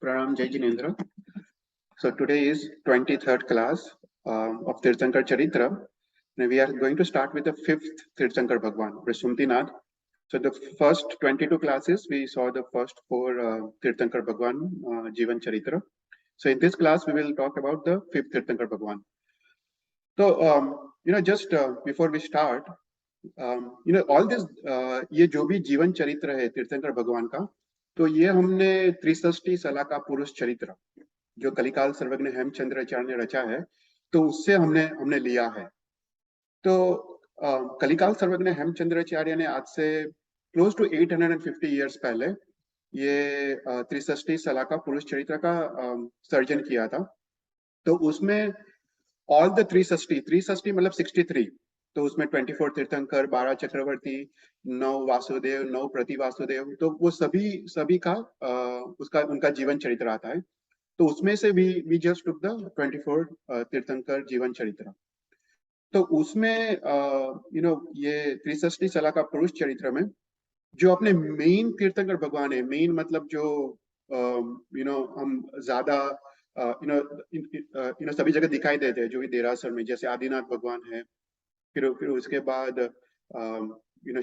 Pranam Jai Jinendra. So today is 23rd class of Tirthankar Charitra. And we are going to start with the 5th Tirthankar Bhagwan, Prasumtinath. So the first 22 classes, we saw the first 4 Tirthankar Bhagwan Jivan Charitra. So in this class, we will talk about the 5th Tirthankar Bhagwan. So, just before we start, all this, ये जो भी जीवन चरित्र है तीर्थंकर भगवान का, तो ये हमने त्रिसष्टि सला का पुरुष चरित्र जो कलिकाल सर्वज्ञ हेमचंद्राचार्य ने रचा है, तो उससे हमने लिया है। तो कलिकाल सर्वज्ञ हेमचंद्राचार्य ने आज से क्लोज टू 850 इयर्स पहले ये त्रिसष्टि सला का पुरुष चरित्र का सर्जन किया था। तो उसमें ऑल द त्रिसष्टि मतलब 63, तो उसमें 24 तीर्थंकर, 12 चक्रवर्ती, 9 वासुदेव, 9 प्रति वासुदेव, तो वो सभी का उनका जीवन चरित्र आता है। तो उसमें से वी जस्ट टुक द 24 तीर्थंकर जीवन चरित्र। तो उसमें ये त्रिसष्टि सला का पुरुष चरित्र में जो अपने मेन तीर्थंकर भगवान है, मेन मतलब जो हम ज्यादा सभी जगह दिखाई देते हैं, जो भी देरासर में, जैसे आदिनाथ भगवान है, फिर उसके बाद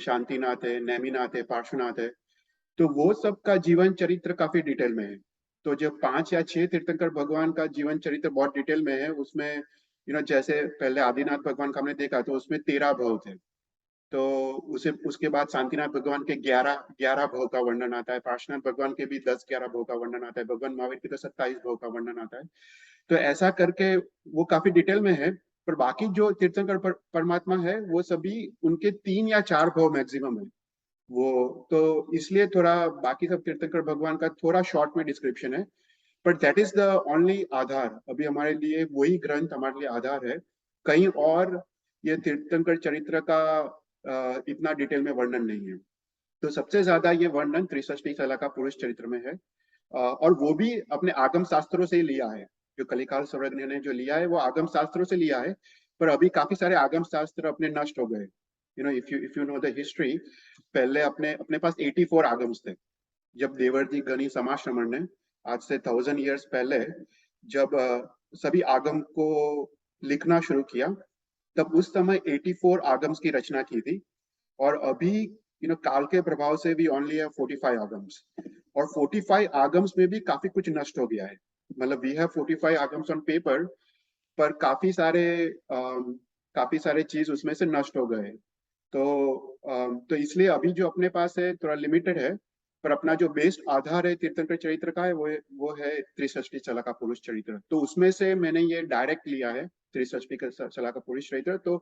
शांतिनाथ है, नेमिनाथ है, पार्श्वनाथ है। तो वो सब का जीवन चरित्र काफी डिटेल में है। तो जो 5 या 6 तीर्थंकर भगवान का जीवन चरित्र बहुत डिटेल में है, उसमें जैसे पहले आदिनाथ भगवान का हमने देखा, तो उसमें 13 भव थे। तो उसके बाद शांतिनाथ भगवान के 11 भव का वर्णन आता है, पार्श्वनाथ भगवान के भी 10-11 भव का वर्णन आता है, भगवान महावीर के तो 27 भव का वर्णन आता है। तो ऐसा करके वो काफी डिटेल में है। पर बाकी जो तीर्थंकर परमात्मा है, वो सभी उनके 3 या 4 भव मैक्सिमम है वो। तो इसलिए थोड़ा बाकी सब तीर्थंकर भगवान का थोड़ा शॉर्ट में डिस्क्रिप्शन है, but that is the only aadhaar. अभी हमारे लिए वही ग्रंथ हमारे लिए आधार है। कहीं और ये तीर्थंकर चरित्र का इतना डिटेल में वर्णन नहीं है। तो सबसे ज्यादा ये वर्णन त्रिसष्टि सला का पुरुष चरित्र में है, और वो भी अपने आगम शास्त्रों से ही लिया है। जो कलिकाल सर्वज्ञ ने जो लिया है वो आगम शास्त्रों से लिया है, पर अभी काफी सारे आगम शास्त्र अपने नष्ट हो गए। If you know the history, पहले अपने पास 84 आगम्स थे। जब देवर्षि गणि समाश्रमण ने आज से 1000 इयर्स पहले जब सभी आगम को लिखना शुरू किया, तब उस समय 84 आगम्स की रचना की थी। और अभी काल के प्रभाव से भी ओनली है 45 आगम्स, और 45 आगम्स में भी काफी कुछ नष्ट हो गया है। मतलब वी हैव 45 आगम्स ऑन पेपर, पर काफी सारे चीज उसमें से नष्ट हो गए। तो इसलिए अभी जो अपने पास है थोड़ा लिमिटेड है, पर अपना जो बेस्ट आधार है तीर्थंकर चरित्र का है वो है त्रिसष्टि सला का पुरुष चरित्र। तो उसमें से मैंने ये डायरेक्ट लिया है, त्रिसष्टि सला का पुरुष चरित्र। तो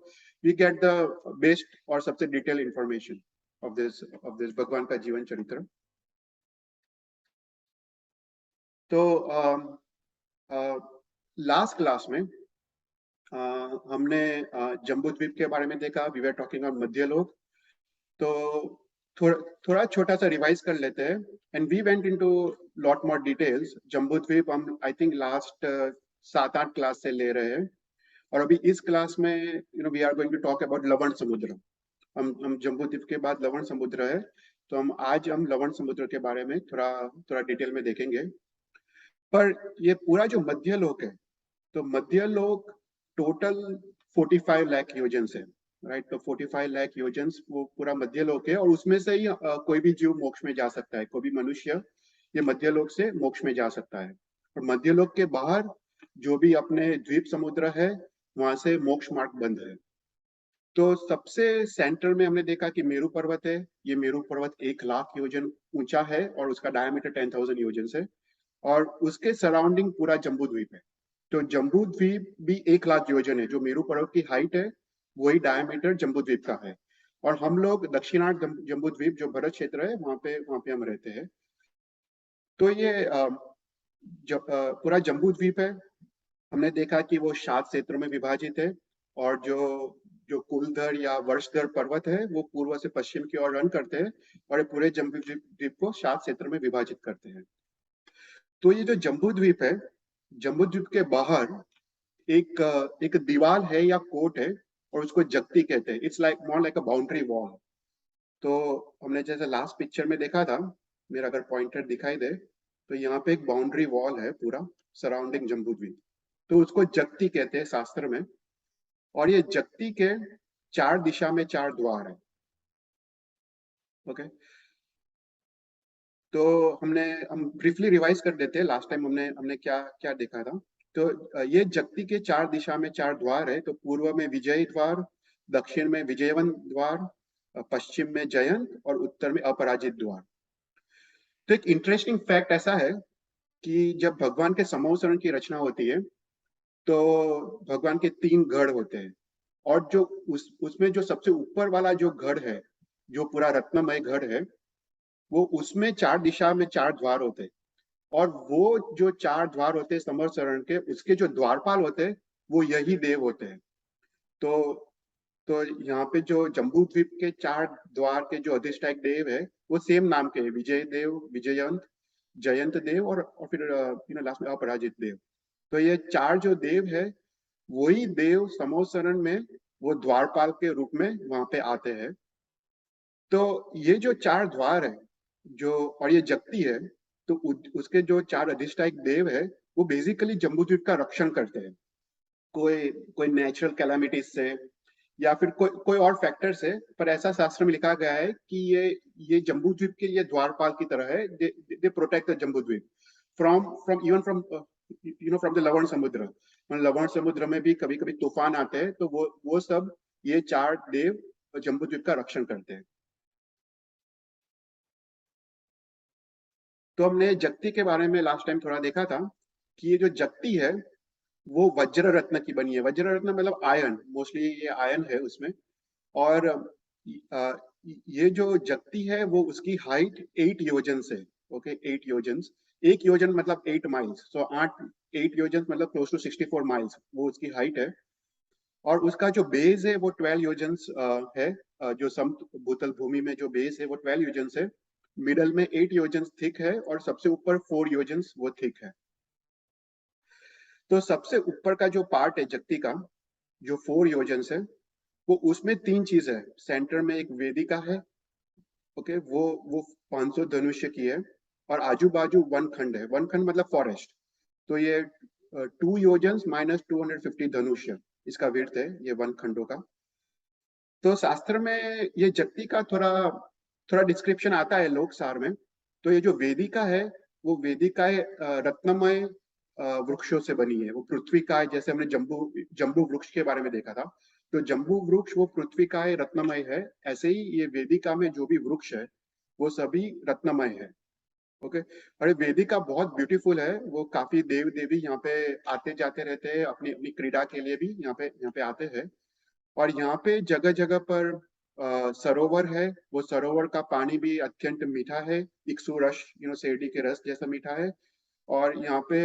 वी गेट द बेस्ट और सबसे डिटेल इंफॉर्मेशन ऑफ दिस भगवान का जीवन चरित्र। तो लास्ट क्लास में हमने जम्बूद्वीप के बारे में देखा। We were talking on Madhyalok. तो थोड़ा छोटा सा रिवाइज कर लेते हैं, and we went into lot more details. Jambudweep हम आई थिंक लास्ट 7-8 क्लास से ले रहे हैं, और अभी इस क्लास में we are going to talk about Lavan Samudra. हम जम्बूद्वीप के बाद लवण समुद्र है, तो आज हम लवण समुद्र के बारे में थोड़ा डिटेल में देखेंगे। पर ये पूरा जो मध्यलोक है, तो मध्यलोक टोटल 45 लाख योजन है, राइट। तो 45 लाख योजन वो पूरा मध्यलोक है, और उसमें से ही कोई भी जीव मोक्ष में जा सकता है। कोई भी मनुष्य ये मध्यलोक से मोक्ष में जा सकता है। और मध्यलोक के बाहर जो भी अपने द्वीप समुद्र है, वहां से मोक्ष मार्ग बंद है। तो सबसे सेंटर में हमने देखा कि मेरू पर्वत है। ये मेरू पर्वत 1 लाख योजन ऊंचा है, और उसका डायमीटर 10,000 योजन है। और उसके सराउंडिंग पूरा जम्बूद्वीप है। तो जम्बूद्वीप भी 1 लाख योजन है। जो मेरू पर्वत की हाइट है, वही डायमीटर जम्बूद्वीप का है। और हम लोग दक्षिणार्ध जम्बूद्वीप जो भरत क्षेत्र है, वहां पे हम रहते हैं। तो ये पूरा जम्बूद्वीप है। हमने देखा कि वो 7 क्षेत्रों में विभाजित है, और जो कुलधर या वर्षधर पर्वत है, वो पूर्व से पश्चिम की ओर रन करते हैं, और पूरे जम्बूद्वीप को 7 क्षेत्रों में विभाजित करते हैं। तो ये जो जम्बूद्वीप है, जम्बूद्वीप के बाहर एक दीवार है या कोट है, और उसको जगती कहते हैं। It's like more like a boundary wall. तो हमने जैसे लास्ट पिक्चर में देखा था, मेरा अगर पॉइंटर दिखाई दे, तो यहाँ पे एक बाउंड्री वॉल है पूरा सराउंडिंग जम्बूद्वीप, तो उसको जगती कहते हैं शास्त्र में। और ये जगती के चार दिशा में चार द्वार है। ओके, तो हम ब्रीफली रिवाइज कर देते हैं, लास्ट टाइम हमने हमने क्या क्या देखा था। तो ये जगती के चार दिशा में चार द्वार है। तो पूर्व में विजय द्वार, दक्षिण में विजयवंत द्वार, पश्चिम में जयंत और उत्तर में अपराजित द्वार। तो एक इंटरेस्टिंग फैक्ट ऐसा है कि जब भगवान के समोसरण की रचना होती है तो भगवान के तीन गढ़ होते हैं। और जो उसमें जो सबसे ऊपर वाला जो गढ़ है, जो पूरा रत्नमय गढ़ है, वो उसमें चार दिशा में चार द्वार होते हैं। और वो जो चार द्वार होते हैं समोसरण के, उसके जो द्वारपाल होते हैं वो यही देव होते हैं। तो तो यहाँ पे जो जम्बू द्वीप के चार द्वार के जो अधिष्ठायक देव है वो सेम नाम के हैं, विजय देव, विजयंत, जयंत देव और फिर लास्ट में अपराजित देव। तो ये चार जो देव है वही देव समोसरण में वो द्वारपाल के रूप में वहां पे आते हैं। तो ये जो चार द्वार है जो, और ये जगती है, तो उसके जो चार अधिष्ठायक देव है वो बेसिकली जम्बूद्वीप का रक्षण करते हैं। कोई कोई नेचुरल कैलामिटीज से या फिर कोई कोई और फैक्टर से, पर ऐसा शास्त्र में लिखा गया है कि ये जम्बूद्वीप के लिए द्वारपाल की तरह है। They protect the Jambudvipa from from even from from the Lavan Samudra. लवण समुद्र में भी कभी कभी तूफान आते हैं, तो वो सब ये चार देव जम्बूद्वीप का रक्षण करते हैं। तो हमने जगती के बारे में लास्ट टाइम थोड़ा देखा था कि ये जो जगती है वो वज्र रत्न की बनी है। वज्र रत्न मतलब आयन, मोस्टली ये आयन है उसमें। और अ, ये जो जगती है वो उसकी हाइट 8 योजन से, ओके 8 योजन, एक योजन मतलब 8 माइल्स, सो 8 योजन मतलब क्लोज टू 64 माइल्स वो उसकी हाइट है। और उसका जो बेस है वो 12 योजन है। जो सम भूतल भूमि में जो बेस है वो 12 योजन है। मिडल में 8 योजन थिक है और सबसे ऊपर 4 योजन वो थिक है। तो सबसे ऊपर का जो पार्ट है जगती का, जो 4 योजन है, वो उसमें तीन चीज है। सेंटर में एक वेदिका है, ओके, वो 500 धनुष्य की है। और आजू बाजू वन खंड है, वन खंड मतलब फॉरेस्ट। तो ये 2 योजन माइनस 250 धनुष्य इसका विड्थ है, ये वन खंडों का। तो शास्त्र में ये जगती का थोड़ा थोड़ा डिस्क्रिप्शन आता है लोक सार में। तो ये जो वेदिका है वो वेदिका रत्नमय वृक्षों से बनी है। वो पृथ्वी का है, जैसे हमने जम्बू जम्बू वृक्ष के बारे में देखा था। तो जम्बू वृक्ष वो पृथ्वी का है, रत्नमय है। ऐसे ही ये वेदिका में जो भी वृक्ष है वो सभी रत्नमय है। ओके, और ये वेदिका बहुत ब्यूटीफुल है। वो काफी देव देवी यहाँ पे आते जाते रहते हैं, अपनी अपनी क्रीड़ा के लिए भी यहाँ पे आते हैं। और यहाँ पे जगह जगह पर सरोवर है। वो सरोवर का पानी भी अत्यंत मीठा है, इक्सु रस, शेरडी के रस जैसा मीठा है। और यहाँ पे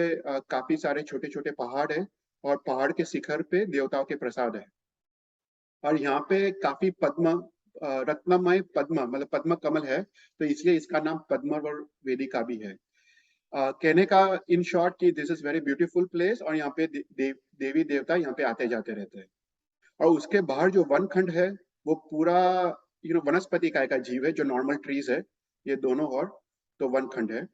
काफी सारे छोटे छोटे पहाड़ है, और पहाड़ के शिखर पे देवताओं के प्रसाद है। और यहाँ पे काफी पद्म रत्नमय पद्म मतलब पद्म कमल है, तो इसलिए इसका नाम पद्मवर वेदिका भी है। कहने का इन शॉर्ट कि this is very beautiful place, और यहाँ पे देवी देवता यहाँ पे आते जाते रहते हैं। और उसके बाहर जो वन खंड है वो पूरा वनस्पति काय का जीव है, जो नॉर्मल ट्रीज है ये दोनों। और तो वन खंड है।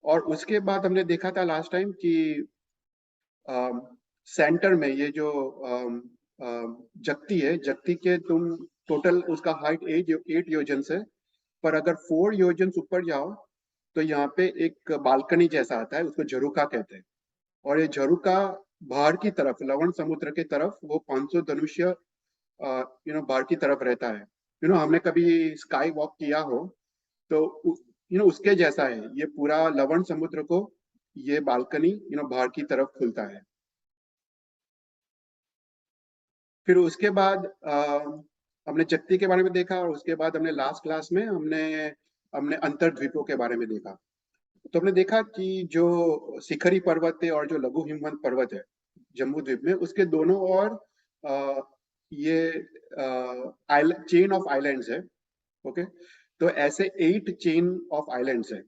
और उसके बाद हमने देखा था लास्ट टाइम कि सेंटर में ये जो जगती है, जगती के तुम टोटल उसका हाइट 8 योजन है। पर अगर 4 योजन ऊपर जाओ तो यहाँ पे एक बालकनी जैसा आता है, उसको झरुका कहते हैं। और ये झरुका बाहर की तरफ, लवण समुद्र की तरफ, वो 500 धनुष्य बाहर की तरफ रहता है। हमने कभी स्काई वॉक किया हो तो उसके जैसा है ये पूरा लवण समुद्र को, ये बालकनी बाहर की तरफ खुलता है। फिर उसके बाद हमने जगती के बारे में देखा, और उसके बाद हमने लास्ट क्लास में हमने हमने अंतर्द्वीपों के बारे में देखा। तो हमने देखा कि जो शिखरी पर्वत है और जो लघु हिमवंत पर्वत है जम्बू द्वीप में, उसके दोनों ओर अ, ये चेन ऑफ आइलैंड्स है। ओके, तो ऐसे 8 चेन ऑफ आइलैंड्स है।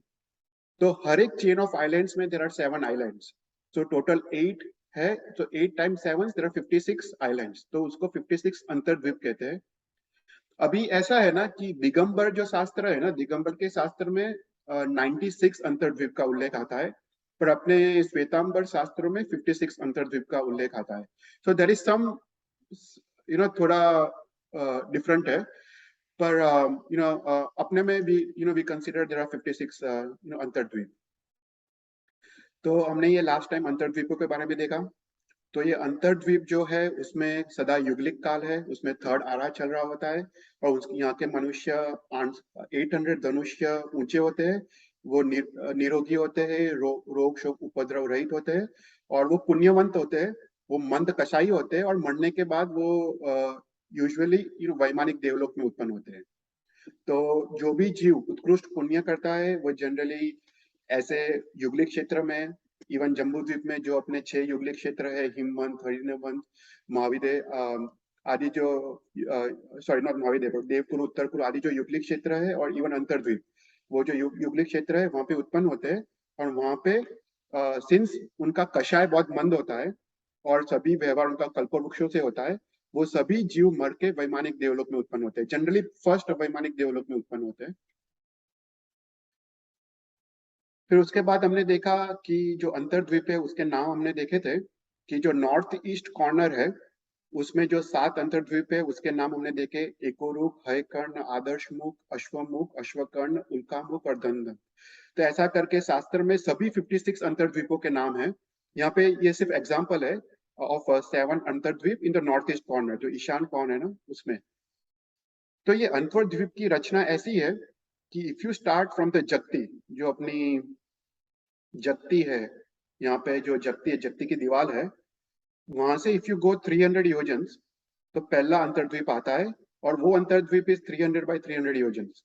तो हर एक चेन ऑफ आइलैंड्स में there are 7 islands. So total 8 है। तो 8 टाइम्स 7 देर आर 56 आइलैंड्स, तो उसको 56 अंतर्द्वीप कहते हैं। अभी ऐसा है ना कि दिगंबर जो शास्त्र है ना, दिगंबर के शास्त्र में 96 अंतर्द्वीप का उल्लेख आता है, पर अपने श्वेतांबर शास्त्रों में 56 अंतर्द्वीप का उल्लेख आता है. सो देयर इज सम थोड़ा डिफरेंट है, पर अपने में भी वी कंसीडर देयर आर 56 अंतर्द्वीप. तो हमने ये लास्ट टाइम अंतर्द्वीपों के बारे में देखा. तो ये अंतर्द्वीप जो है उसमें सदा युगलिक काल है, उसमें थर्ड आरा चल रहा होता है, और यहाँ के मनुष्य 800 धनुष्य ऊंचे होते हैं, वो निरोगी होते हैं, रोग शोक उपद्रव रहित होते हैं, और वो पुण्यवंत होते हैं, वो मंद कषाई होते हैं, और मरने के बाद वो यूजुअली वैमानिक देवलोक में उत्पन्न होते हैं. तो जो भी जीव उत्कृष्ट पुण्य करता है वो जनरली ऐसे युगलिक क्षेत्र में, इवन जम्बूद्वीप में जो अपने 6 युगलिक क्षेत्र है, हिमवंत, हरिणवंत, महाविदे आदि जो सॉरी नॉट महाविदे बट देवकुल, उत्तरकुल आदि जो युगलिक क्षेत्र है, और इवन अंतर्द्वीप वो जो युगलिक क्षेत्र है वहां पे उत्पन्न होते हैं. और वहां पे सिंस उनका कषाय बहुत मंद होता है और सभी व्यवहार उनका कल्पवृक्षों से होता है, वो सभी जीव मर के वैमानिक देवलोक में उत्पन्न होते हैं, जनरली फर्स्ट वैमानिक देवलोक में उत्पन्न होते हैं. फिर उसके बाद हमने देखा कि जो अंतर्द्वीप है उसके नाम हमने देखे थे, कि जो नॉर्थ ईस्ट कॉर्नर है उसमें जो 7 अंतर्द्वीप है उसके नाम हमने देखे, एकोरूप, हयकर्ण, आदर्शमुख, अश्वमुख, अश्वकर्ण, उल्कामुख और दंदन. तो ऐसा करके शास्त्र में सभी 56 अंतर्द्वीपों के नाम है. यहाँ पे ये सिर्फ एग्जाम्पल है of 7 antardweep in the north east corner, जो ईशान कॉर्नर है ना उसमें. तो ये अंतर्द्वीप की रचना ऐसी है कि if you start from the जगती, जो अपनी जगती है, यहाँ पे जो जगती है, जगती की दीवार है, वहां से इफ यू गो 300 योजन्स तो पहला अंतर्द्वीप आता है, और वो अंतर्द्वीप इज 300 बाई 300 योजन्स.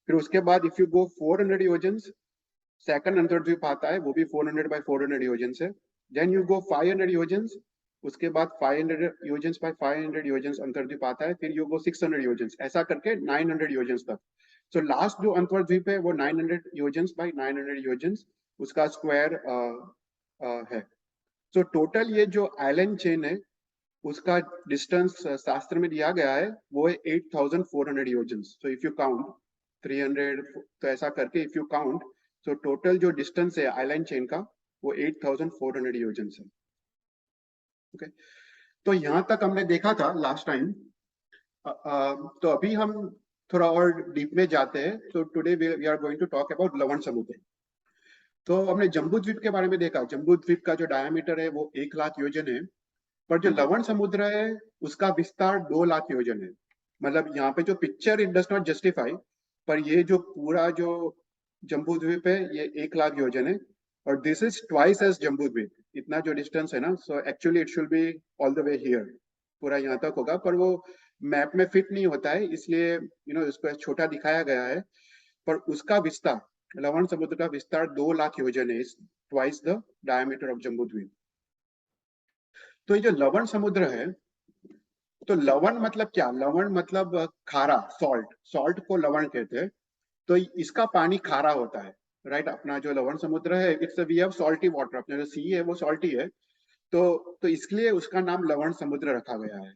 फिर उसके बाद इफ यू गो 400 योजन्स, सेकंड अंतर्द्वीप आता है, वो भी 400 बाई 400 योजन्स है. देन यू गो 500 योजन्स, उसके बाद 500 योजन्स बाई 500 योजन्स अंतर्द्वीप आता है. फिर यू गो 600 योजन्स, ऐसा करके 900 योजन्स तक. सो लास्ट जो अंतर्द्वीप है वो 900 योजन्स बाई 900 योजन्स उसका स्क्वायर है. सो टोटल ये जो आइलैंड चेन है उसका डिस्टेंस शास्त्र में दिया गया है वो है 8400 योजन्स. सो इफ यू काउंट 300, तो ऐसा करके if you count, so total जो डिस्टेंस है आइलैंड चेन का वो 8400 योजन्स है. ओके, तो यहाँ तक हमने देखा था लास्ट टाइम. तो अभी हम थोड़ा और डीप में जाते हैं. तो today we are going to talk about Lavan Samudra. तो हमने जम्बूद्वीप के बारे में देखा. जम्बूद्वीप का जो डायमीटर है वो 1,00,000 योजन है, पर जो लवण समुद्र है उसका विस्तार 2,00,000 योजन है. मतलब यहाँ पे जो picture it does not justify, पर ये जो पूरा जो जम्बूद्वीप है ये 1,00,000 योजन है, और this is twice as Jambudvipa. इतना जो डिस्टेंस है ना, so actually it should be all the way here, पूरा यहाँ तक होगा, पर वो मैप में फिट नहीं होता है, इसलिए इसको छोटा दिखाया गया है. पर उसका विस्तार, लवण समुद्र का विस्तार 2,00,000 योजन है, twice the diameter of Jambudvipa. तो ये जो लवण समुद्र है, तो लवण मतलब क्या? लवण मतलब खारा, सॉल्ट. सॉल्ट को लवण कहते हैं. तो इसका पानी खारा होता है, राइट. अपना जो लवण समुद्र है, it's we have salty water. अपना जो सी है वो सॉल्टी है, तो इसलिए उसका नाम लवण समुद्र रखा गया है.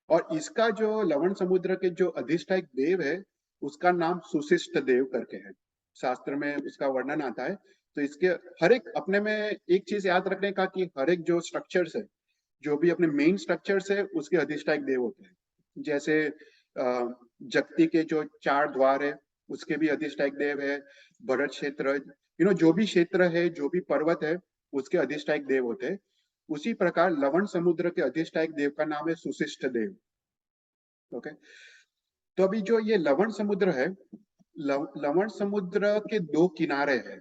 और इसका जो लवण समुद्र के जो अधिष्ठायक देव है उसका नाम सुशिष्ट देव करके है. शास्त्र में उसका वर्णन आता है. तो इसके हर एक, अपने में एक चीज याद रखने का कि हर एक जो स्ट्रक्चर्स है, जो भी अपने मेन स्ट्रक्चर्स है उसके अधिष्ठायक देव होते हैं. जैसे जगती के जो 4 द्वार है उसके भी अधिष्ठायक देव है. भरत क्षेत्र, जो भी क्षेत्र है, जो भी पर्वत है उसके अधिष्ठायक देव होते हैं. उसी प्रकार लवण समुद्र के अधिष्ठायक देव का नाम है सुशिष्ट देव. ओके, तो अभी जो ये लवण समुद्र है, लवण समुद्र के 2 किनारे हैं.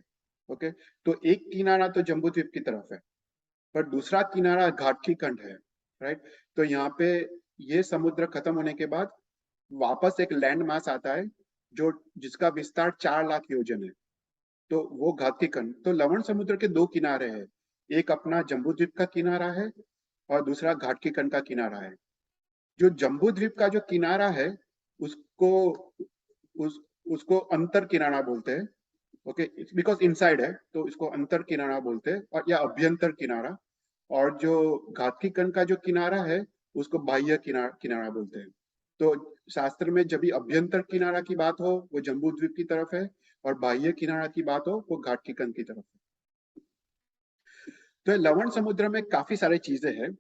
ओके, तो एक किनारा तो जम्बूद्वीप की तरफ है, पर दूसरा किनारा घाटकी कंठ है, राइट. तो यहाँ पे ये समुद्र खत्म होने के बाद वापस एक लैंड मास आता है जो जिसका विस्तार 4,00,000 योजन है. तो वो घाटकी कंठ. तो लवण समुद्र के 2 किनारे हैं, एक अपना जम्बूद्वीप का किनारा है और दूसरा घाटकी कंठ का किनारा है. जो जम्बूद्वीप का जो किनारा है उसको उसको अंतर किनारा बोलते हैं. ओके, बिकॉज इनसाइड है तो इसको अंतर किनारा बोलते हैं, और या अभ्यंतर किनारा. और जो घाटकी कंठ का जो किनारा है उसको बाह्य किनारा बोलते हैं. तो शास्त्र में जब भी अभ्यंतर किनारा की बात हो वो जम्बू द्वीप की तरफ है, और बाह्य किनारा की बात हो वो घाट की कंद की तरफ है। तो लवण समुद्र में काफी सारी चीजें हैं,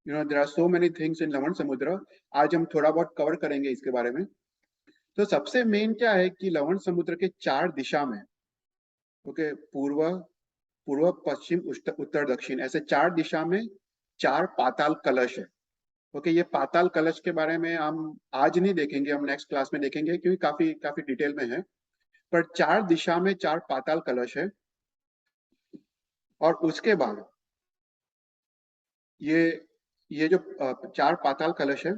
there are so many things in Lavan Samudra. आज हम थोड़ा बहुत कवर करेंगे इसके बारे में। तो सबसे मेन क्या है कि लवण समुद्र के 4 दिशा में, ओके, पूर्व पूर्व पश्चिम उत्तर दक्षिण, ऐसे 4 दिशा में 4 पाताल कलश है। ओके, ये पाताल कलश के बारे में हम आज नहीं देखेंगे, हम नेक्स्ट क्लास में देखेंगे क्योंकि काफी काफी डिटेल में है। पर 4 दिशा में 4 पाताल कलश है। और उसके बाद ये ये जो 4 पाताल कलश है,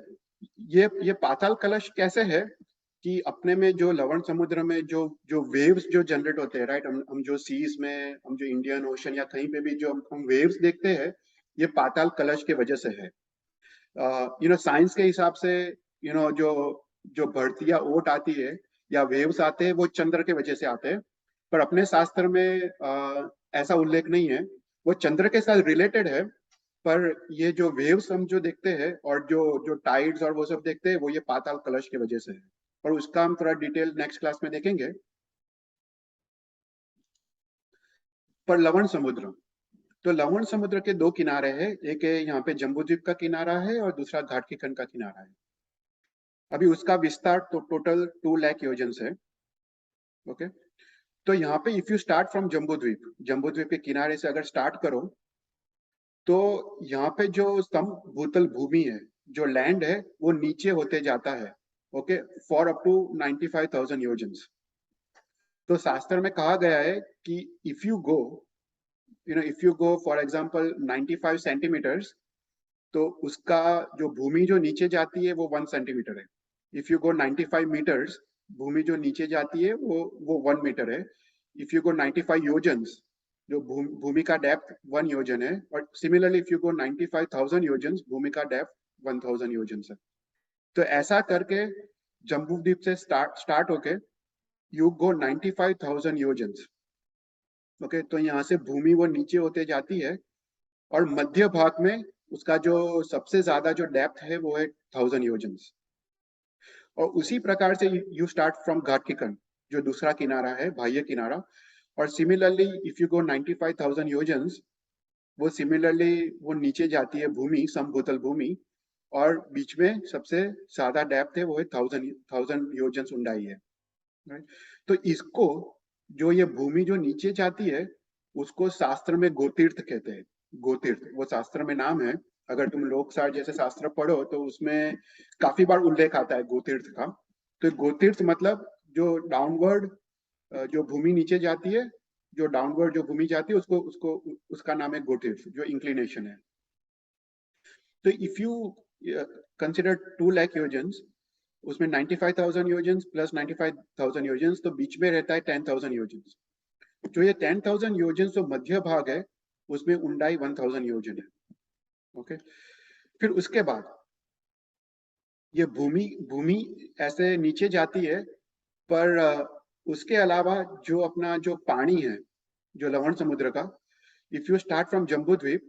ये पाताल कलश कैसे है कि अपने में जो लवण समुद्र में जो जो वेव्स जो जनरेट होते हैं, राइट, हम जो सीज में, हम जो इंडियन ओशन या कहीं पे भी जो हम वेव्स देखते हैं, ये पाताल कलश के वजह से है। साइंस के हिसाब से जो जो भरती या ओट आती है या वेव्स आते हैं वो चंद्र के वजह से आते हैं। पर अपने शास्त्र में ऐसा उल्लेख नहीं है। वो चंद्र के साथ रिलेटेड है, पर ये जो वेव्स हम जो देखते हैं और जो जो टाइड्स और वो सब देखते हैं वो ये पाताल कलश की वजह से है। और उसका हम थोड़ा डिटेल नेक्स्ट क्लास में देखेंगे। पर लवण समुद्र, तो लवण समुद्र के 2 किनारे हैं, एक है यहाँ पे जम्बूद्वीप का किनारा है और दूसरा घाट की कंद का किनारा है। अभी उसका विस्तार तो टोटल 2 लाख योजन है। ओके, तो यहाँ पे if you start from Jambudvipa के किनारे से अगर स्टार्ट करो, तो यहाँ पे जो भूतल भूमि है, जो लैंड है, वो नीचे होते जाता है। ओके, फॉर अप टू 95,000 योजन्स। तो शास्त्र में कहा गया है कि if you go for example 95 centimetres, तो उसका जो भूमि जो नीचे जाती है वो 1 सेंटीमीटर है। इफ यू गो 95 मीटर्स, भूमि जो नीचे जाती है वो 1 मीटर है। इफ यू गो 95 योजन्स, जो भूमि का डेप्थ 1 योजन है। और सिमिलरली इफ यू गो 95,000 योजन्स, भूमि का डेप्थ 1,000 योजन्स है। तो ऐसा करके जम्बूद्वीप से स्टार्ट होके यू गो 95,000 योजन्स। ओके, तो यहाँ से भूमि वो नीचे होते जाती है, और मध्य भाग में उसका जो सबसे ज्यादा जो डेप्थ है वो है 1,000 योजन्स। और उसी प्रकार से यू स्टार्ट फ्रॉम घाट की कंड, जो दूसरा किनारा है, बाह्य किनारा। और सिमिलरली इफ यू गो 95,000 योजन्स, वो सिमिलरली वो नीचे जाती है भूमि, समभूतल भूमि। और बीच में सबसे ज्यादा डेप्थ है वो है 1,000 योजन्स ऊंचाई है। right? तो इसको, जो ये भूमि जो नीचे जाती है, उसको शास्त्र में गोतीर्थ कहते हैं। गोतीर्थ वो शास्त्र में नाम है। अगर तुम लोकसार जैसे शास्त्र पढ़ो तो उसमें काफी बार उल्लेख आता है गोतीर्थ का। तो गोतीर्थ मतलब जो डाउनवर्ड, जो भूमि नीचे जाती है, जो डाउनवर्ड जो भूमि जाती है, उसको उसको उसका नाम है गोतीर्थ, जो इंक्लिनेशन है। तो इफ यू कंसिडर 2 लाख योजन्स, उसमें 95,000 योजन्स प्लस 95,000 योजन्स, तो बीच में रहता है 10,000 योजन्स। जो ये 10,000 योजन्स जो मध्य भाग है, उसमें ऊंचाई 1,000 योजन है। ओके, फिर उसके बाद ये भूमि भूमि ऐसे नीचे जाती है। पर उसके अलावा जो अपना जो पानी है, जो लवण समुद्र का, if you start from Jambudvipa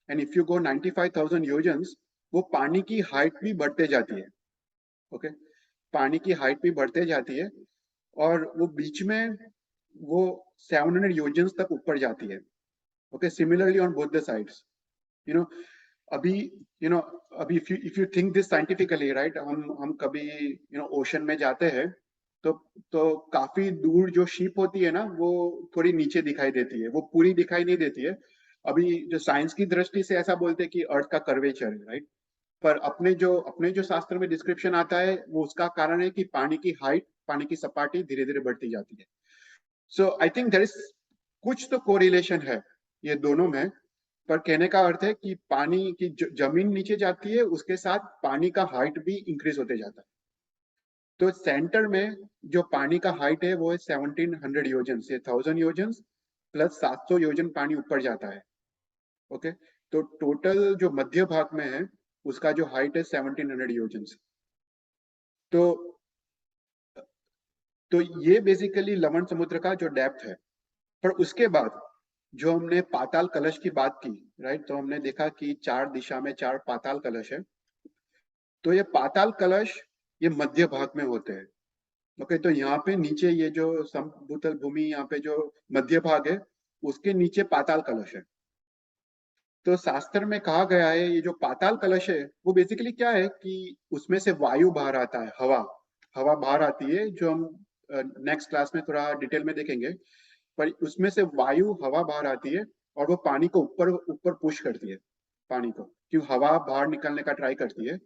and if you go 95,000 योजन्स, वो पानी की हाइट भी बढ़ते जाती है। ओके, पानी की हाइट भी बढ़ते जाती है, और वो बीच में वो 700 योजन्स तक ऊपर जाती है। Okay, similarly on both the sides. You know अभी यू नो अभी if you think this scientifically, right, हम कभी ओशन में जाते हैं, तो काफी दूर जो शिप होती है ना, वो थोड़ी नीचे दिखाई देती है, वो पूरी दिखाई नहीं देती है। अभी जो साइंस की दृष्टि से ऐसा बोलते हैं कि अर्थ का कर्वेचर है, राइट। पर अपने जो शास्त्र में डिस्क्रिप्शन आता है, वो उसका कारण है कि पानी की हाइट, पानी की सपाटी धीरे धीरे बढ़ती जाती है। सो आई थिंक देयर इज कुछ तो कोरिलेशन है ये दोनों में। पर कहने का अर्थ है कि पानी की जमीन नीचे जाती है, उसके साथ पानी का हाइट भी इंक्रीज होते जाता है। तो सेंटर में जो पानी का हाइट है वो है 1,700 योजन से 1,000 योजन प्लस 700 योजन पानी ऊपर जाता है। ओके, तो टोटल जो मध्य भाग में है उसका जो हाइट है 1,700 योजन। तो ये बेसिकली लवण समुद्र का जो डेप्थ है। पर उसके बाद जो हमने पाताल कलश की बात की, राइट, तो हमने देखा कि 4 दिशा में 4 पाताल कलश है। तो ये पाताल कलश ये मध्य भाग में होते हैं। ओके, तो यहाँ पे नीचे ये जो समभूतल भूमि, यहाँ पे जो मध्य भाग है, उसके नीचे पाताल कलश है। तो शास्त्र में कहा गया है ये जो पाताल कलश है वो बेसिकली क्या है कि उसमें से वायु बाहर आता है, हवा हवा बाहर आती है, जो हम नेक्स्ट क्लास में थोड़ा डिटेल में देखेंगे। पर उसमें से वायु हवा बाहर आती है और वो पानी को ऊपर ऊपर पुश करती है, पानी को, क्यों हवा बाहर निकलने का ट्राई करती है।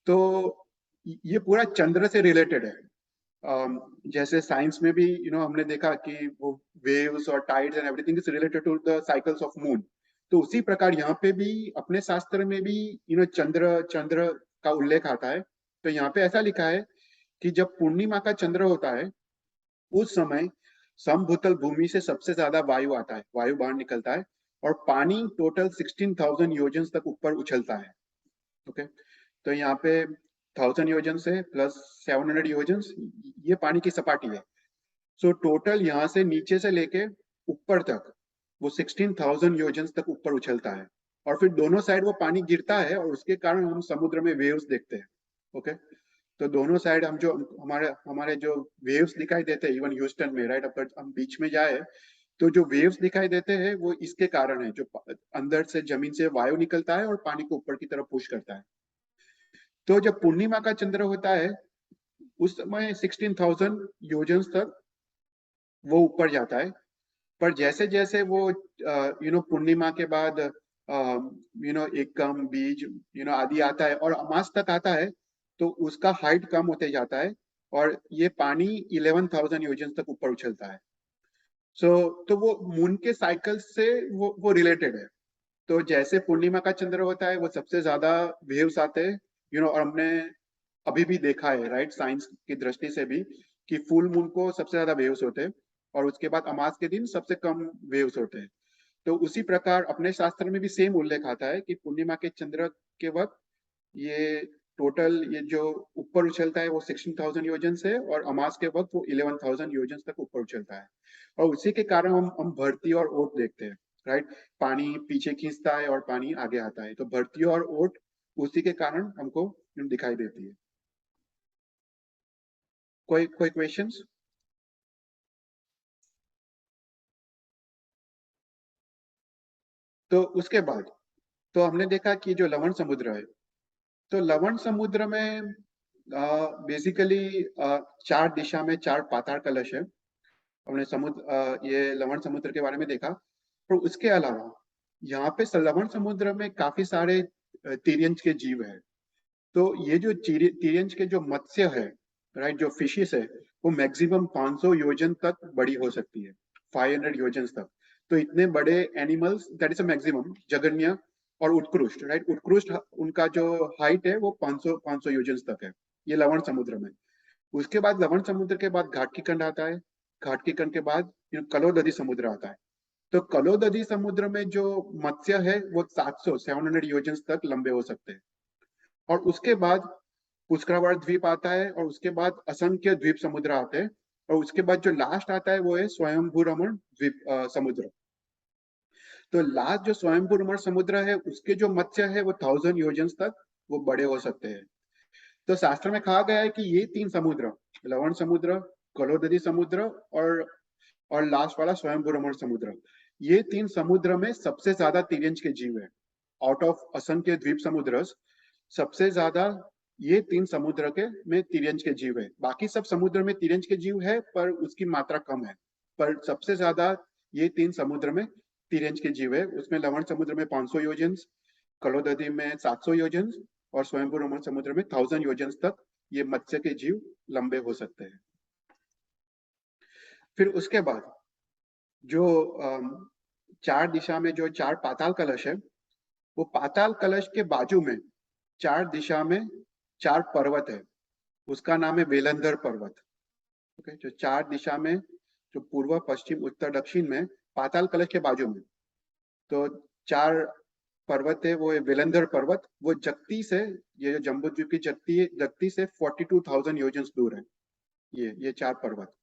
तो ये पूरा चंद्र से रिलेटेड है। जैसे साइंस में भी हमने देखा कि वो वेव्स और tides and everything is related to the cycles of moon. तो उसी प्रकार यहाँ पे भी अपने शास्त्र में भी चंद्र चंद्र का उल्लेख आता है। तो यहाँ पे ऐसा लिखा है कि जब पूर्णिमा का चंद्र होता है उस समय समभूतल भूमि से सबसे ज्यादा वायु आता है, वायु बाहर निकलता है और पानी टोटल 16,000 योजन तक ऊपर उछलता है। ओके, तो यहाँ पे 1,000 योजन से प्लस 700 योजन, ये पानी की सपाटी है। सो टोटल यहाँ से नीचे से लेके ऊपर तक वो 16,000 योजन तक ऊपर उछलता है। और फिर दोनों साइड वो पानी गिरता है और उसके कारण हम समुद्र में वेव्स देखते हैं। ओके, तो दोनों साइड हम जो हमारे हमारे जो वेव्स दिखाई देते हैं इवन ह्यूस्टन में, राइट, अगर हम बीच में जाए तो जो वेव्स दिखाई देते हैं वो इसके कारण है, जो अंदर से जमीन से वायु निकलता है और पानी को ऊपर की तरफ पुश करता है। तो जब पूर्णिमा का चंद्र होता है उस समय 16,000 योजन तक वो ऊपर जाता है। पर जैसे जैसे वो पूर्णिमा के बाद एकम बीज आदि आता है और अमास तक आता है, तो उसका हाइट कम होते जाता है और ये पानी 11,000 योजन तक ऊपर उछलता है। तो वो मून के साइकिल से वो रिलेटेड है। तो जैसे पूर्णिमा का चंद्र होता है वो सबसे ज्यादा वेव्स आते हैं, और हमने अभी भी देखा है, राइट, साइंस की दृष्टि से भी, कि फुल मून को सबसे ज्यादा वेव्स होते हैं और उसके बाद अमास के दिन सबसे कम वेव्स होते हैं। तो उसी प्रकार अपने शास्त्र में भी सेम उल्लेख आता है कि पूर्णिमा के चंद्र के वक्त ये टोटल ये जो ऊपर उछलता है वो 16,000 योजन से, और अमास के वक्त वो 11,000 योजन तक ऊपर उछलता है। और उसी के कारण हम भरती और ओट देखते हैं, राइट। पानी पीछे खींचता है और पानी आगे आता है, तो भरती और ओट उसी के कारण हमको दिखाई देती है। कोई कोई क्वेश्चंस? तो उसके बाद तो हमने देखा कि जो लवण समुद्र है, तो लवण समुद्र में बेसिकली चार दिशा में चार पाताल कलश है। हमने ये लवण समुद्र के बारे में देखा। पर उसके अलावा यहाँ पे लवण समुद्र में काफी सारे तिर्यंच के जीव है। तो ये जो तिर्यंच के जो मत्स्य है, राइट, जो फिशिस है, वो मैक्सिमम 500 योजन तक बड़ी हो सकती है, 500 योजन तक। तो इतने बड़े animals, that is a maximum, जघन्य और उत्कृष्ट, राइट, उत्कृष्ट उनका जो हाइट है वो 500 योजन तक है, ये लवण समुद्र में। उसके बाद लवण समुद्र के बाद घाट की कंड आता है। घाट की कंड के बाद कलोदधी समुद्र आता है। तो कलोदधी समुद्र में जो मत्स्य है वो 700 योजन तक लंबे हो सकते हैं। और उसके बाद पुष्करावर द्वीप आता है और उसके बाद असंख्य द्वीप समुद्र आते हैं। और उसके बाद जो लास्ट आता है वो है स्वयंभू रमण द्वीप समुद्र। तो लास्ट जो स्वयंभू रमण समुद्र है उसके जो मत्स्य है वो 1,000 योजन तक वो बड़े हो सकते हैं। तो शास्त्र में कहा गया है कि ये तीन समुद्र, लवण समुद्र, कलोदधी समुद्र और लास्ट वाला स्वयंभू रमण समुद्र, ये तीन समुद्र में सबसे ज्यादा तिर्यंच के जीव है। आउट ऑफ असंख्य द्वीप समुद्र सबसे ज्यादा ये तीन समुद्र के में तिर्यंच के जीव है। बाकी सब समुद्र में तिर्यंच के जीव है पर उसकी मात्रा कम है। पर सबसे ज्यादा ये तीन समुद्र में तिर्यंच के जीव है। उसमें लवण समुद्र में 500 योजन, कलोदधी में 700 योजन और स्वयंभू रमण समुद्र में 1,000 योजन तक ये मत्स्य के जीव लंबे हो सकते हैं। फिर उसके बाद जो चार दिशा में जो चार पाताल कलश है, वो पाताल कलश के बाजू में चार दिशा में चार पर्वत है। उसका नाम है वेलंदर पर्वत। ओके, जो चार दिशा में, जो पूर्व पश्चिम उत्तर दक्षिण में पाताल कलश के बाजू में, तो चार पर्वत है, वो है वेलंदर पर्वत। वो जगती से, ये जो जम्बू द्वीप की जगती है, जगती से 42,000 योजन दूर है ये चार पर्वत।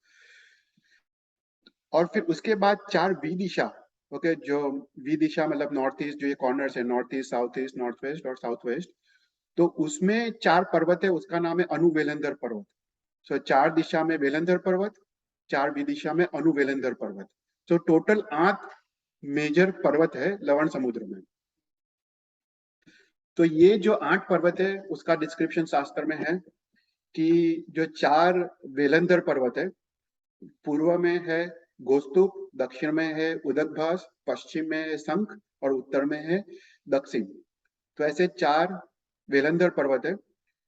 और फिर उसके बाद चार विदिशा। ओके, जो विदिशा मतलब नॉर्थ ईस्ट, जो ये कॉर्नर्स है, नॉर्थ ईस्ट, साउथ वेस्ट और साउथ वेस्ट। तो उसमें 4 पर्वत है, उसका नाम है अनुवेलंदर पर्वत। सो 4 दिशा में वेलंदर पर्वत, 4 दिशा में अनुवेलंदर पर्वत। तो टोटल 8 मेजर पर्वत है लवण समुद्र में। तो ये जो 8 पर्वत है उसका डिस्क्रिप्शन शास्त्र में है कि जो 4 वेलंदर पर्वत है, पूर्व में है गोस्तुप, दक्षिण में है उदकभास, पश्चिम में है शंख और उत्तर में है दक्षिण। तो ऐसे 4 वेलंदर पर्वत है।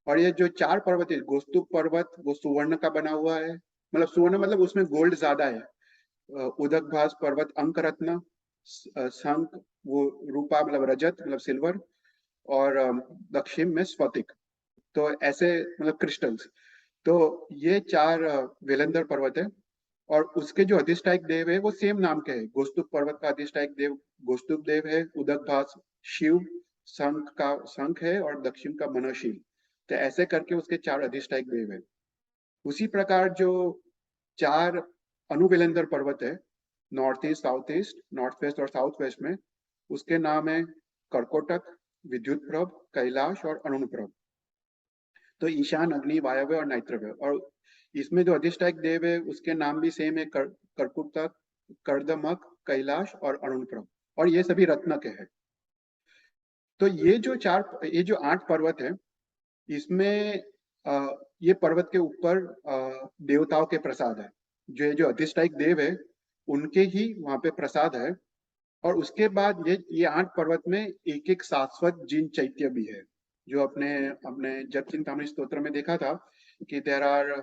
और ये जो 4 पर्वत है, गोस्तुप पर्वत वो सुवर्ण का बना हुआ है, मतलब सुवर्ण मतलब उसमें गोल्ड ज्यादा है। उदकभास पर्वत अंक रत्न, शंख वो रूपा मतलब रजत मतलब सिल्वर, और दक्षिण में स्फटिक। तो ऐसे मतलब क्रिस्टल्स। तो ये 4 वेलंदर पर्वत है। और उसके जो अधिष्ठायक देव है वो सेम नाम के है। गोस्तुप पर्वत का अधिष्ठायक देव गोस्तुप देव है, उदकभास शिव, शंख का शंख है और दक्षिण का मनोशील। तो ऐसे करके उसके 4 अधिष्ठायक देव है। उसी प्रकार जो 4 अनुवेलंदर पर्वत है, north east, south east, north west और साउथ वेस्ट में, उसके नाम है कर्कोटक, विद्युत प्रभ, कैलाश और अरुणप्रभ। तो ईशान, अग्नि, वायव्य और नैत्रव्य। और इसमें जो अधिष्ठायक देव है उसके नाम भी सेम है, कर्कुटक, कर्दमक, कैलाश और अरुणप्रभ। और ये सभी रत्न के हैं। तो ये जो 8 पर्वत है, इसमें ये पर्वत के ऊपर देवताओं के प्रसाद है। जो अधिष्ठायक देव है उनके ही वहां पे प्रसाद है। और उसके बाद ये 8 पर्वत में एक एक शाश्वत जिन चैत्य भी है। जो अपने अपने जप चिंतामणि स्तोत्र में देखा था कि देर आर,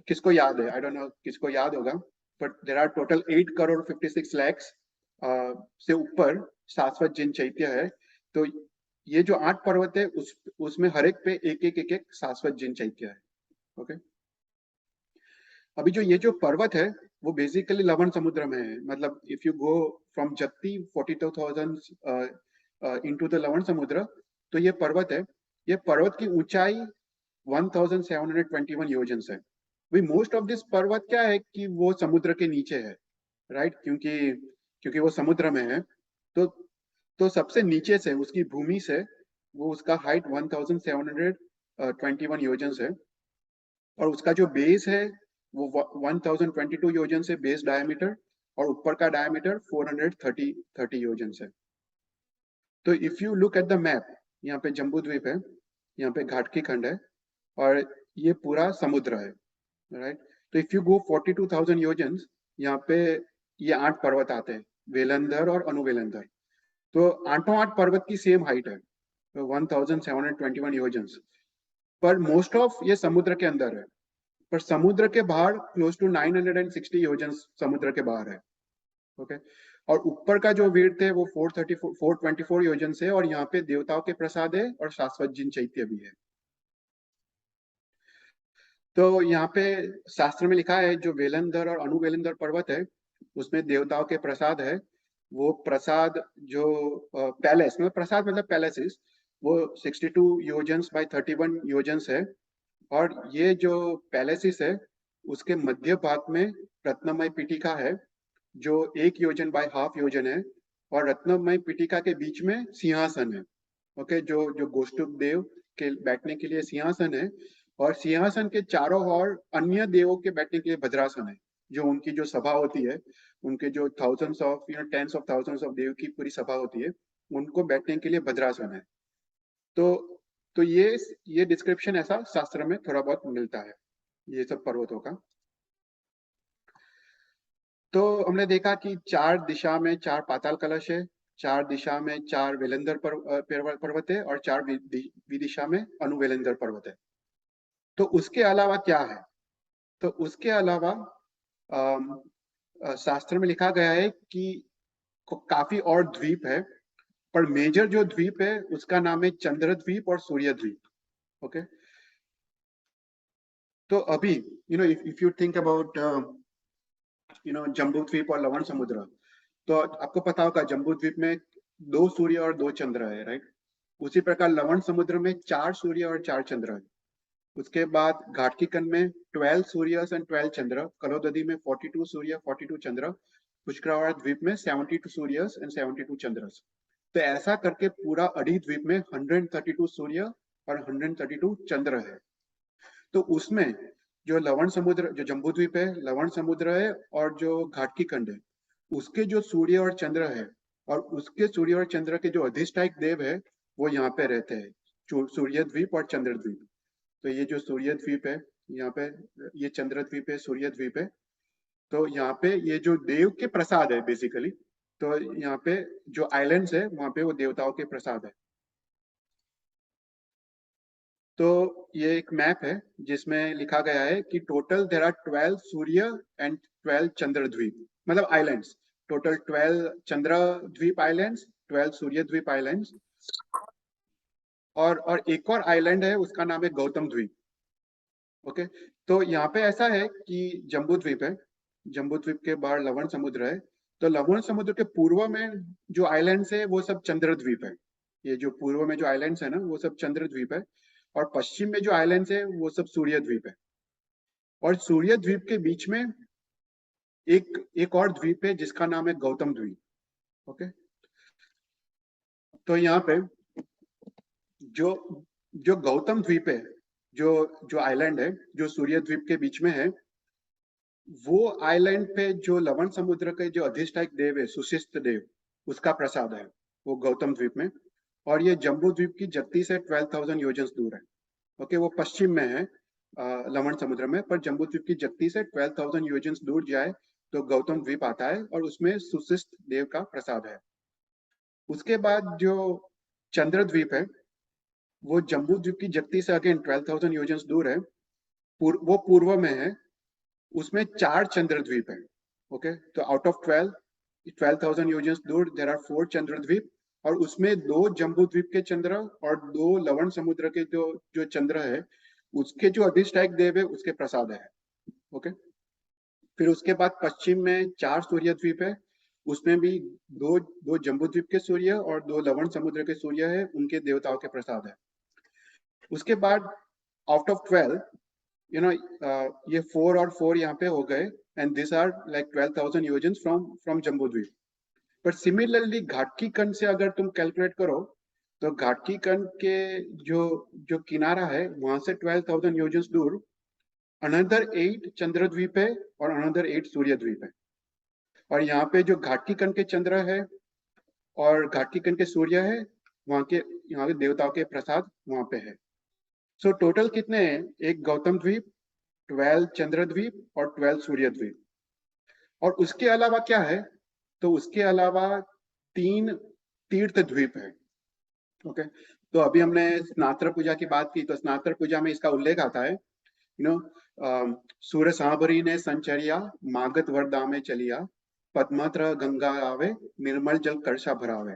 किसको याद है, आई डोंट नो किसको याद होगा, but there are total 8 crore 56 lakh से ऊपर शाश्वत जिन चैत्य है। तो ये जो 8 पर्वत है उसमें हर एक पे एक एक शाश्वत जिन चैत्य है। ओके। अभी जो पर्वत है वो बेसिकली लवण समुद्र में है। मतलब इफ यू गो फ्रॉम जत्ती 42,000 इनटू द लवण समुद्र, तो ये पर्वत है। ये पर्वत की ऊंचाई 1721 योजन है। वी मोस्ट ऑफ दिस पर्वत क्या है कि वो समुद्र के नीचे है, राइट? क्योंकि क्योंकि वो समुद्र में है। तो तो सबसे नीचे से उसकी भूमि से वो उसका हाइट 1721 योजन है। और उसका जो बेस है वो 1022 योजन से बेस डायमीटर, और ऊपर का डायमीटर 430 योजन है। तो if you look at the map, यहाँ पे जम्बू द्वीप है, यहाँ पे घाटकी खंड है, और ये पूरा समुद्र है, राइट? तो इफ यू गो 42,000 योजन, यहाँ पे ये 8 पर्वत आते हैं, वेलंदर और अनुवेलंदर। तो 8 पर्वत की सेम हाइट है, 1721 योजन। पर मोस्ट ऑफ ये समुद्र के अंदर है। पर समुद्र के बाहर क्लोज टू 960 योजन समुद्र के बाहर है। ओके। और ऊपर का जो विड्थ है वो 424 योजन से, और यहाँ पे देवताओं के प्रसाद है और शाश्वत जिन चैत्य भी है। तो यहाँ पे शास्त्र में लिखा है जो वेलंदर और अनुवेलंदर पर्वत है उसमें देवताओं के प्रसाद है। वो प्रसाद जो पैलेस मतलब प्रसाद मतलब पैलेसेस, वो 62 योजन्स बाय 31 योजन्स है। और ये जो पैलेसिस है उसके मध्य भाग में रत्नमय पीठिका है जो 1 योजन बाय हाफ योजन है। और रत्नमय पीठिका के बीच में सिंहासन है। ओके। जो जो गोष्ठुप देव के बैठने के लिए सिंहासन है। और सिंहासन के चारों ओर अन्य देवों के बैठने के लिए भद्रासन है। जो उनकी जो सभा होती है, उनके जो thousands of tens of thousands of dev की पूरी सभा होती है, उनको बैठने के लिए भद्रासन है। तो तो ये डिस्क्रिप्शन ऐसा शास्त्र में थोड़ा बहुत मिलता है ये सब पर्वतों का। तो हमने देखा कि 4 दिशा में 4 पाताल कलश है, 4 दिशा में 4 वेलंदर पर्वत है, और 4 विदिशा में अनुवेलंदर पर्वत है। तो उसके अलावा क्या है? तो उसके अलावा शास्त्र में लिखा गया है कि काफी और द्वीप है। पर मेजर जो द्वीप है उसका नाम है चंद्र द्वीप और सूर्य द्वीप। ओके। तो अभी if you think about Jambu Dvipa और लवण समुद्र, तो आपको पता होगा जम्बू द्वीप में 2 सूर्य और 2 चंद्र है, राइट? उसी प्रकार लवण समुद्र में 4 सूर्य और 4 चंद्र है। उसके बाद घाटकीकन में 12 सूर्य एंड 12 चंद्र, कलोदधी में 42 सूर्य 42 चंद्र, पुष्करावाड़ द्वीप में 72 सूर्य एंड 72 चंद्र। तो ऐसा करके पूरा अड़ी द्वीप में 132 सूर्य और 132 चंद्र है। तो उसमें जो लवण समुद्र, जो जम्बू द्वीप है, लवण समुद्र है, और जो घाटकी खंड है, उसके जो सूर्य और चंद्र है, और उसके सूर्य और चंद्र के जो अधिष्ठायक देव है, वो यहाँ पे रहते हैं, सूर्य द्वीप और चंद्र द्वीप। तो ये जो सूर्य द्वीप है यहाँ पे, ये चंद्र द्वीप है, सूर्य द्वीप है। तो यहाँ पे ये जो देव के प्रसाद है बेसिकली, तो यहाँ पे जो आइलैंड्स है वहां पे वो देवताओं के प्रसाद है। तो ये एक मैप है जिसमें लिखा गया है कि टोटल देर आर 12 सूर्य एंड 12 चंद्र द्वीप, मतलब आइलैंड्स। टोटल 12 चंद्र द्वीप आइलैंड्स, 12 सूर्य द्वीप आइलैंड्स, और एक और आइलैंड है उसका नाम है गौतम द्वीप। ओके, तो यहाँ पे ऐसा है कि जम्बू द्वीप है, जम्बू द्वीप के बाहर लवण समुद्र है। तो लवण समुद्र के पूर्व में जो आइलैंड्स है वो सब चंद्र द्वीप है। ये जो पूर्व में जो आइलैंड्स है ना वो सब चंद्र द्वीप है, और पश्चिम में जो आइलैंड्स है वो सब सूर्य द्वीप है। और सूर्य द्वीप के बीच में एक एक और द्वीप है जिसका नाम है गौतम द्वीप। ओके, तो यहाँ पे जो जो गौतम द्वीप है, जो जो आइलैंड है जो सूर्य द्वीप के बीच में है, वो आइलैंड पे जो लवण समुद्र के जो अधिष्ठायक देव है, सुशिष्ट देव, उसका प्रसाद है वो गौतम द्वीप में। और ये जम्बू द्वीप की जत्ती से 12,000 योजन दूर है। ओके, वो पश्चिम में है लवण समुद्र में, पर जम्बू द्वीप की जत्ती से 12,000 योजन दूर जाए तो गौतम द्वीप आता है, और उसमें सुशिष्ट देव का प्रसाद है। उसके बाद जो चंद्र द्वीप है, वो जम्बू द्वीप की जत्ती से अगेन 12,000 योजन दूर है, वो पूर्व में है। उसमें 4 चंद्र द्वीप है। ओके, तो आउट ऑफ 12,000 योजन दूर देर आर 4 चंद्र द्वीप, और उसमें 2 जम्बू द्वीप के चंद्र और 2 लवण समुद्र के जो जो चंद्र है, उसके जो अधिष्ठायक देव है उसके प्रसाद है। ओके, फिर उसके बाद पश्चिम में 4 सूर्य द्वीप है, उसमें भी दो दो जम्बू द्वीप के सूर्य और 2 लवण समुद्र के सूर्य है, उनके देवताओं के प्रसाद है। उसके बाद आउट ऑफ 12, यू नो, ये 4 और 4 यहाँ पे हो गए, एंड दिस आर लाइक 12,000 योजन फ्रॉम फ्रॉम जम्बू द्वीप। बट सिमिलरली घाटकी कंड से अगर तुम कैलकुलेट करो, तो घाटकी कंड के जो जो किनारा है वहां से 12,000 योजन दूर अनदर 8 चंद्र द्वीप है और अनदर 8 सूर्य द्वीप है। और यहाँ पे जो घाटकी कंड के चंद्र है और घाटकी कंड के सूर्य है, वहाँ के यहाँ के देवताओं के प्रसाद वहां पे है। सो टोटल कितने हैं? एक गौतम द्वीप, 12 चंद्र द्वीप और 12 सूर्य द्वीप। और उसके अलावा क्या है? तो उसके अलावा 3 तीर्थ द्वीप है। ओके, तो अभी हमने स्नात्र पूजा की बात की, तो स्नात्र पूजा में इसका उल्लेख आता है, यू नो, सूर्य सांबरी ने संचरिया, मागत वरदा में चलिया, पद्मत्र गंगा आवे, निर्मल जल कलशा भरावे।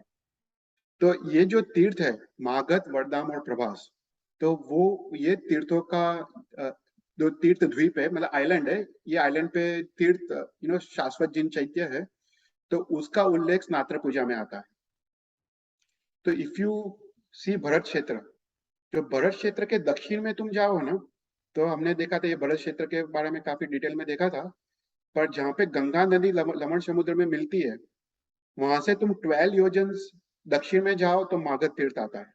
तो ये जो तीर्थ है, मागध, वरदाम और प्रभास, तो वो ये तीर्थों का जो तीर्थ द्वीप है, मतलब आइलैंड है, ये आइलैंड पे तीर्थ, शाश्वत जिन चैत्य है, तो उसका उल्लेख स्नात्र पूजा में आता है। तो इफ यू सी भरत क्षेत्र, जो भरत क्षेत्र के दक्षिण में तुम जाओ ना, तो हमने देखा था, ये भरत क्षेत्र के बारे में काफी डिटेल में देखा था, पर जहाँ पे गंगा नदी लवण समुद्र में मिलती है, वहां से तुम 12 योजन दक्षिण में जाओ तो मागध तीर्थ आता है।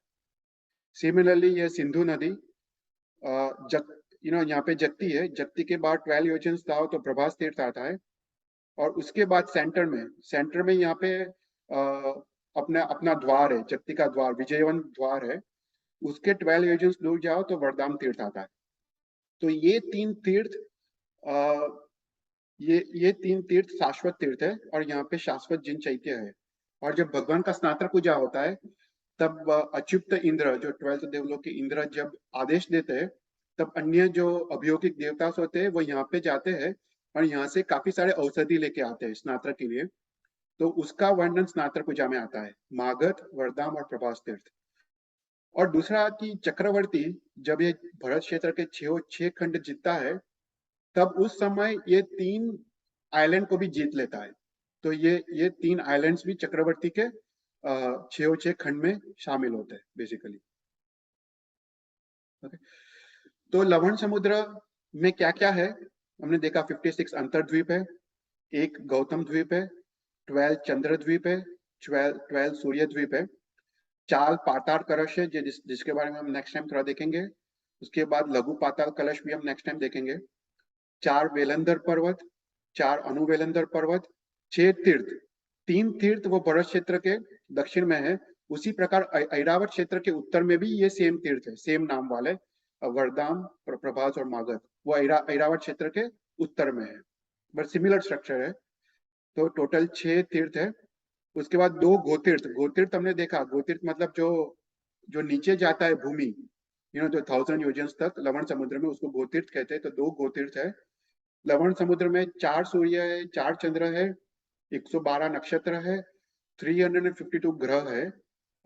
सिमिलरली ये सिंधु नदी जग यहाँ पे जगती है, जगती के बाद 12 योजन जाओ तो प्रभास तीर्थ आता है। और उसके बाद सेंटर में यहाँ पे अपना अपना द्वार है, जगती का द्वार, विजयवन द्वार है, उसके 12 योजन दूर जाओ तो वरदाम तीर्थ आता है। तो ये 3 तीर्थ, ये 3 तीर्थ शाश्वत तीर्थ है, और यहाँ पे शाश्वत जिन चैत्य है। और जब भगवान का स्नात्र पूजा होता है, तब अच्युत इंद्र, जो 12 देवलोक के इंद्र, जब आदेश देते हैं, तब अन्य जो अभियोगिक देवता होते हैं वो यहाँ पे जाते हैं, और यहाँ से काफी सारे औषधि लेके आते हैं स्नात्र के लिए। तो उसका वर्णन स्नात्र पूजा में आता है, मागध, वरदाम और प्रभास तीर्थ। और दूसरा कि चक्रवर्ती जब ये भरत क्षेत्र के 6 खंड जीतता है, तब उस समय ये 3 आइलैंड को भी जीत लेता है। तो ये 3 आइलैंड्स भी चक्रवर्ती के 6 खंड में शामिल होते हैं बेसिकली। ओके, तो लवण समुद्र में क्या क्या है? हमने देखा 56 अंतर्द्वीप है, एक गौतम द्वीप है, 12 चंद्र द्वीप है, 12 सूर्य द्वीप है। चाल पाताल कलश है जिसके बारे में हम नेक्स्ट टाइम थोड़ा देखेंगे। उसके बाद लघु पाताल कलश भी हम नेक्स्ट टाइम देखेंगे। 4 वेलंदर पर्वत, 4 अनुवेलंदर पर्वत, 6 तीर्थ। 3 तीर्थ वो भरत क्षेत्र के दक्षिण में है। उसी प्रकार ऐरावत क्षेत्र के उत्तर में भी ये सेम तीर्थ है, सेम नाम वाले वरदाम, प्रभास और मागध, वो ऐरावत क्षेत्र के उत्तर में है, बट सिमिलर स्ट्रक्चर है। तो टोटल 6 तीर्थ है। उसके बाद 2 गोतीर्थ। गोतीर्थ हमने देखा, गोतीर्थ मतलब जो जो नीचे जाता है भूमि, जो 1000 योजन तक लवण समुद्र में, उसको गोतीर्थ कहते हैं। तो 2 गोतीर्थ है। लवण समुद्र में 4 सूर्य है, 4 चंद्र है, 112 नक्षत्र है, 352 ग्रह है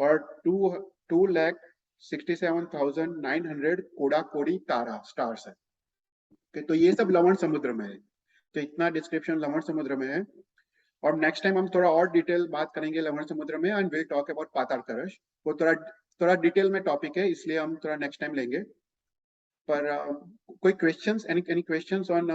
और 2,67,900 कोड़ा कोड़ी तारा स्टार्स है। तो ये सब लवण समुद्र में है। तो इतना डिस्क्रिप्शन लवण समुद्र में है। और नेक्स्ट टाइम हम थोड़ा और डिटेल बात करेंगे लवण समुद्र में, एंड विल टॉक अबाउट पाताल कलश। वो थोड़ा थोड़ा डिटेल में टॉपिक है, इसलिए हम थोड़ा नेक्स्ट टाइम लेंगे। पर कोई क्वेश्चंस, एनी क्वेश्चंस ऑन